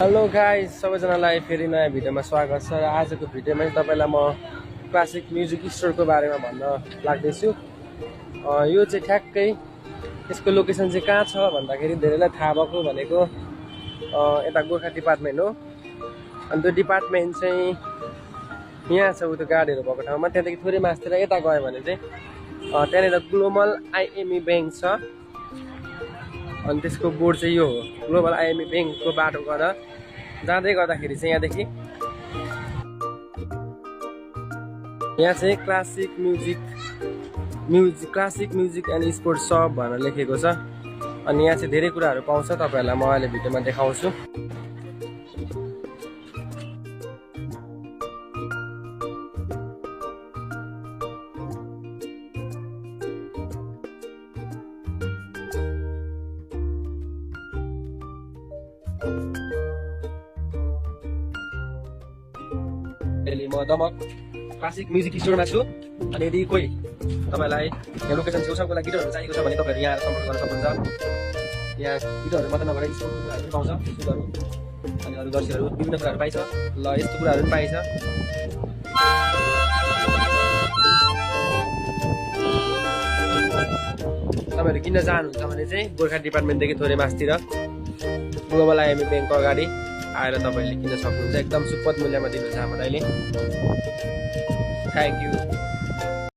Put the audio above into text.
Hello guys, सबैजनालाई फेरि नयाँ भिडियोमा स्वागत छ। र आजको भिडियोमा तपाईँलाई म क्लासिक म्युजिक स्टोरको बारेमा भन्न लाग्दैछु। यो चाहिँ ठ्याक्कै यसको लोकेसन चाहिँ कहाँ छ भन्दाखेरि धेरैलाई थाहा भएको भनेको यता गोर्खा डिपार्टमेन्ट हो। अनि त्यो डिपार्टमेन्ट चाहिँ यहाँ छ, उयो गाडीहरू भएको ठाउँमा। त्यहाँदेखि थोरै मास्तिर यता गयो भने चाहिँ त्यहाँनिर ग्लोबल आइएमई ब्याङ्क छ। अनि त्यसको बोर्ड चाहिँ यो हो, ग्लोबल आइएमई ब्याङ्कको बाटो गएर जाँदै गर्दाखेरि चाहिँ यहाँ चाहिँ classic music and sports shop भनेर लेखेको छ। अनि यहाँ चाहिँ धेरै कुराहरू पाउँछ, तपाईँहरूलाई म अहिले भिडियोमा देखाउँछु। अहिले म दमक क्लासिक म्युजिक स्टोरमा छु। अनि यदि कोही तपाईँलाई यहाँ लोकेसन छेउछाउको लागि गिटारहरू चाहिएको छ भने तपाईँहरू यहाँ सम्पर्क गर्न सक्नुहुन्छ। यहाँ गिटारहरू मात्रै नभएर स्पोर्ट्सको कुराहरू पनि पाउँछ, सुजहरू अनि अरू जर्सीहरू विभिन्न कुराहरू पाइन्छ। ल यस्तो कुराहरू पनि पाइन्छ। तपाईँहरू किन्न चाहनुहुन्छ भने चाहिँ गोर्खा डिपार्टमेन्टदेखि थोरै मासतिर ग्लोबल आइएमई ब्याङ्कको अगाडि आएर तपाईँले किन्न सक्नुहुन्छ। एकदम सुपथ मूल्यमा दिनुहुन्छ हामीलाई। Thank you.